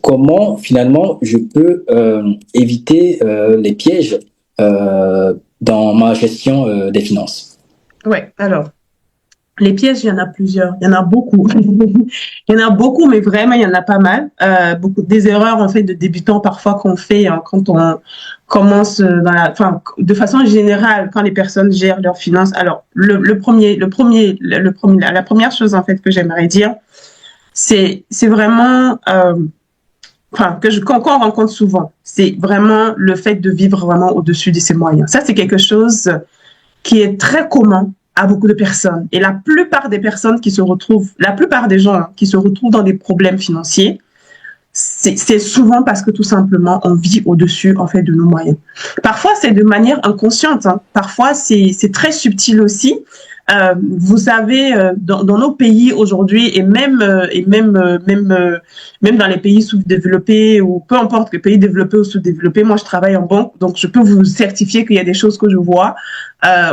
comment finalement je peux éviter les pièges dans ma gestion des finances. Ouais, alors, les pièges, il y en a plusieurs, il y en a beaucoup. Il y en a beaucoup, mais vraiment, il y en a pas mal. Beaucoup des erreurs, en fait, de débutants parfois qu'on fait quand on commence enfin, de façon générale, quand les personnes gèrent leurs finances. Alors, la première chose, en fait, que j'aimerais dire, c'est vraiment, enfin, qu'on rencontre souvent. C'est vraiment le fait de vivre vraiment au-dessus de ses moyens. Ça, c'est quelque chose qui est très commun à beaucoup de personnes. Et la plupart des personnes qui se retrouvent, la plupart des gens qui se retrouvent dans des problèmes financiers, c'est souvent parce que tout simplement on vit au-dessus en fait de nos moyens. Parfois c'est de manière inconsciente, hein. Parfois c'est très subtil aussi. Vous savez, dans nos pays aujourd'hui même dans les pays sous-développés ou peu importe que pays développés ou sous-développés, moi je travaille en banque, donc je peux vous certifier qu'il y a des choses que je vois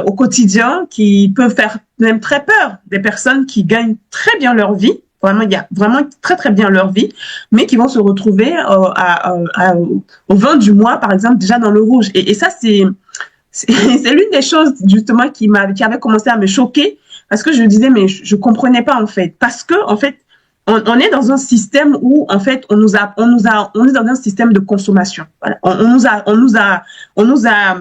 au quotidien qui peuvent faire même très peur. Des personnes qui gagnent très bien leur vie, vraiment, il y a vraiment très très bien leur vie, mais qui vont se retrouver au 20 du mois, par exemple, déjà dans le rouge. Et ça, c'est l'une des choses justement qui avait commencé à me choquer parce que je disais mais je comprenais pas en fait parce que en fait on est dans un système où en fait on est dans un système de consommation. Voilà. On nous a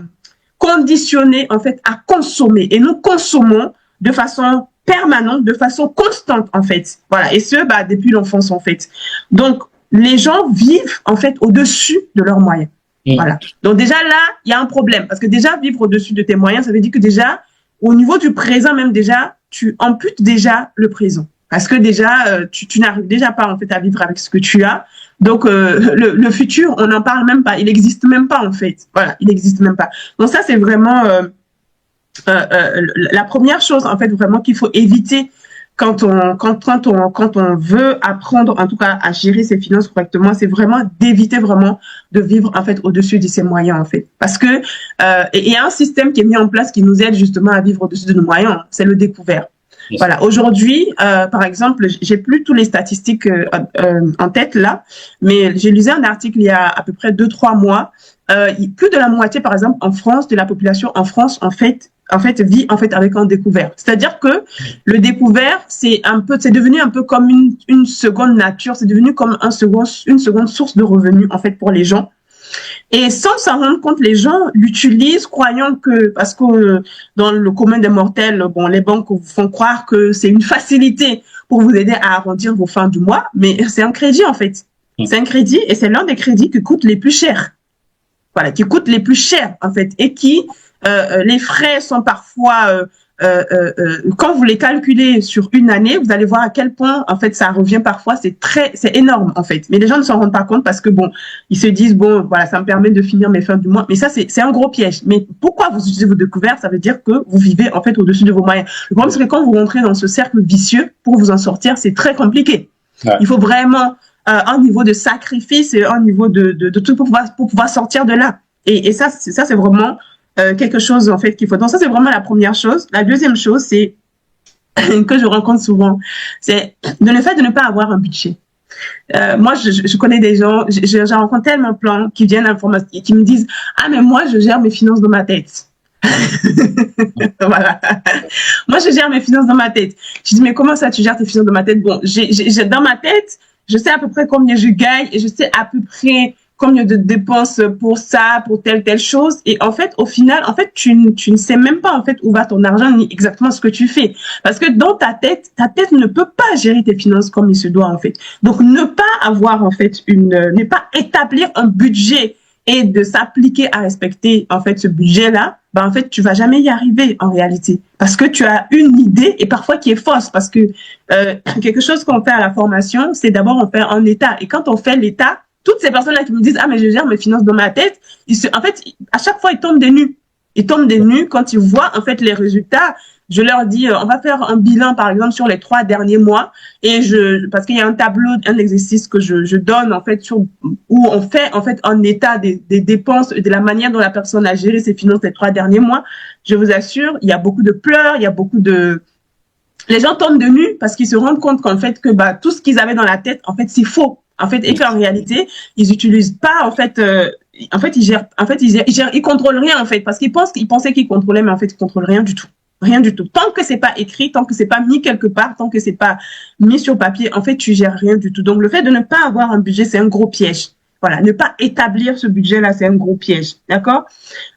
conditionné en fait à consommer et nous consommons de façon permanente, de façon constante en fait. Voilà. Et ce depuis l'enfance en fait. Donc les gens vivent en fait au-dessus de leurs moyens. Voilà. Donc déjà là, il y a un problème parce que déjà vivre au-dessus de tes moyens, ça veut dire que déjà au niveau du présent même déjà, tu amputes déjà le présent parce que déjà tu n'arrives déjà pas en fait à vivre avec ce que tu as. Donc le futur, on n'en parle même pas, il n'existe même pas en fait. Voilà, il n'existe même pas. Donc ça c'est vraiment la première chose en fait vraiment qu'il faut éviter quand on veut apprendre en tout cas à gérer ses finances correctement, c'est vraiment d'éviter vraiment de vivre en fait au-dessus de ses moyens en fait, parce que il y a un système qui est mis en place qui nous aide justement à vivre au-dessus de nos moyens, c'est le découvert. Voilà. Aujourd'hui, par exemple, j'ai plus tous les statistiques en tête là, mais j'ai lu un article il y a à peu près 2-3 mois. Plus de la moitié, par exemple, en France, de la population en France, en fait vit en fait avec un découvert. C'est-à-dire que le découvert, c'est devenu un peu comme une seconde nature, c'est devenu comme une seconde source de revenus en fait pour les gens. Et sans s'en rendre compte, les gens l'utilisent croyant que, parce que dans le commun des mortels, bon, les banques vous font croire que c'est une facilité pour vous aider à arrondir vos fins du mois, mais c'est un crédit en fait. C'est un crédit et c'est l'un des crédits qui coûte les plus chers. Voilà, qui coûtent les plus chers en fait et qui les frais sont parfois quand vous les calculez sur une année, vous allez voir à quel point en fait ça revient parfois, c'est énorme en fait. Mais les gens ne s'en rendent pas compte parce que bon, ils se disent bon voilà, ça me permet de finir mes fins du mois. Mais ça c'est un gros piège. Mais pourquoi vous utilisez vos découvertes? Ça veut dire que vous vivez en fait au-dessus de vos moyens. Le problème c'est que quand vous rentrez dans ce cercle vicieux, pour vous en sortir, c'est très compliqué. Ouais. Il faut vraiment un niveau de sacrifice et un niveau de tout pour pouvoir sortir de là. Et ça c'est vraiment quelque chose en fait qu'il faut. Donc ça c'est vraiment la première chose. La deuxième chose c'est que je rencontre souvent, c'est le fait de ne pas avoir un budget. Moi je connais des gens, j'en rencontre tellement plein qui viennent et qui me disent ah mais moi je gère mes finances dans ma tête. Voilà. Moi je gère mes finances dans ma tête. Je dis mais comment ça tu gères tes finances dans ma tête? Bon, j'ai dans ma tête, je sais à peu près combien je gagne et je sais à peu près combien de dépenses pour ça, pour telle chose. Et en fait, au final, en fait, tu ne sais même pas en fait où va ton argent ni exactement ce que tu fais. Parce que dans ta tête ne peut pas gérer tes finances comme il se doit en fait. Donc, ne pas avoir en fait ne pas établir un budget et de s'appliquer à respecter en fait ce budget-là, en fait, tu vas jamais y arriver en réalité. Parce que tu as une idée et parfois qui est fausse. Parce que quelque chose qu'on fait à la formation, c'est d'abord on fait un état. Et quand on fait l'état, toutes ces personnes-là qui me disent « Ah, mais je gère mes finances dans ma tête », en fait, à chaque fois, ils tombent des nues. Ils tombent des nues quand ils voient, en fait, les résultats. Je leur dis, on va faire un bilan, par exemple, sur les 3 derniers mois. Et parce qu'il y a un tableau, un exercice que je donne, en fait, où on fait, en fait, un état des dépenses et de la manière dont la personne a géré ses finances les 3 derniers mois. Je vous assure, il y a beaucoup de pleurs, il y a beaucoup de... Les gens tombent de nues parce qu'ils se rendent compte qu'en fait, que tout ce qu'ils avaient dans la tête, en fait, c'est faux. En fait, et qu'en réalité, ils utilisent pas, en fait, ils contrôlent rien, en fait, parce qu'ils pensaient qu'ils contrôlaient, mais en fait, ils contrôlent rien du tout. Rien du tout. Tant que c'est pas écrit, tant que c'est pas mis quelque part, tant que c'est pas mis sur papier, en fait, tu gères rien du tout. Donc, le fait de ne pas avoir un budget, c'est un gros piège. Voilà. Ne pas établir ce budget-là, c'est un gros piège. D'accord?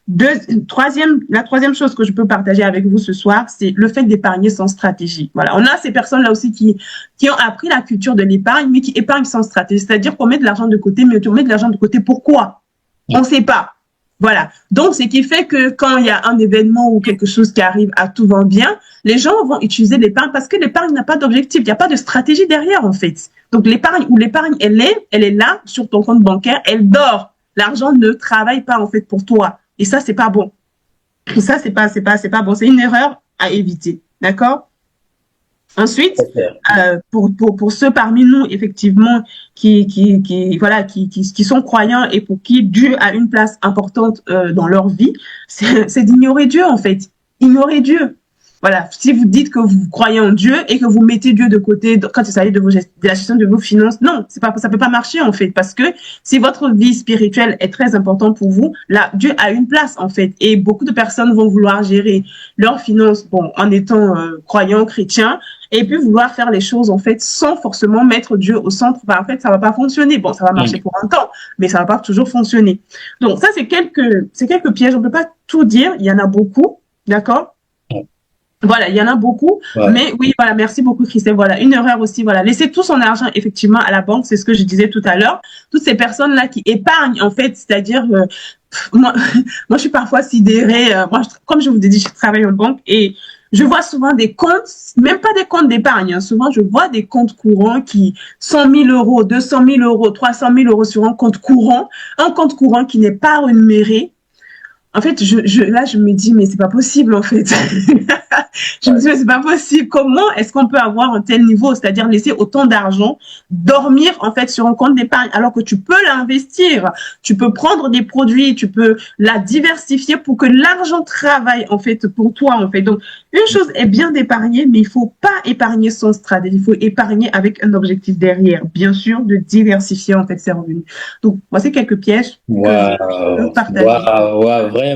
La troisième chose que je peux partager avec vous ce soir, c'est le fait d'épargner sans stratégie. Voilà. On a ces personnes-là aussi qui ont appris la culture de l'épargne, mais qui épargnent sans stratégie. C'est-à-dire qu'on met de l'argent de côté, mais on met de l'argent de côté pourquoi? On ne sait pas. Voilà. Donc, ce qui fait que quand il y a un événement ou quelque chose qui arrive à tout va bien, les gens vont utiliser l'épargne parce que l'épargne n'a pas d'objectif. Il n'y a pas de stratégie derrière, en fait. Donc, l'épargne, elle est là sur ton compte bancaire, elle dort. L'argent ne travaille pas, en fait, pour toi. Et ça, c'est pas bon. Et ça, c'est pas bon. C'est une erreur à éviter. D'accord? Ensuite, pour ceux parmi nous, effectivement, qui sont croyants et pour qui Dieu a une place importante dans leur vie, c'est d'ignorer Dieu, en fait. Ignorer Dieu. Voilà. Si vous dites que vous croyez en Dieu et que vous mettez Dieu de côté quand il s'agit de la gestion de vos finances, non, ça peut pas marcher, en fait, parce que si votre vie spirituelle est très importante pour vous, là, Dieu a une place, en fait, et beaucoup de personnes vont vouloir gérer leurs finances, bon, en étant croyants, chrétiens, et puis vouloir faire les choses, en fait, sans forcément mettre Dieu au centre. En fait, ça va pas fonctionner. Bon, ça va marcher pour un temps, mais ça va pas toujours fonctionner. Donc, ça, c'est quelques pièges. On peut pas tout dire. Il y en a beaucoup. D'accord? Voilà, il y en a beaucoup, mais oui, voilà, merci beaucoup Christelle. Voilà, une erreur aussi, voilà, laisser tout son argent effectivement à la banque, c'est ce que je disais tout à l'heure. Toutes ces personnes-là qui épargnent en fait, c'est-à-dire moi, moi je suis parfois sidérée. Comme je vous ai dit, je travaille en banque et je vois souvent des comptes, même pas des comptes d'épargne. Hein, souvent, je vois des comptes courants qui 100 000 euros, 200 000 euros, 300 000 euros sur un compte courant qui n'est pas rémunéré. En fait, là, je me dis, mais c'est pas possible, en fait. Je me dis, mais c'est pas possible. Comment est-ce qu'on peut avoir un tel niveau, c'est-à-dire laisser autant d'argent dormir, en fait, sur un compte d'épargne, alors que tu peux l'investir, tu peux prendre des produits, tu peux la diversifier pour que l'argent travaille, en fait, pour toi, en fait. Donc, une chose est bien d'épargner, mais il faut pas épargner sans stratégie. Il faut épargner avec un objectif derrière, bien sûr, de diversifier, en fait, ses revenus. Donc, voici quelques pièges que je peux partager. Vraiment.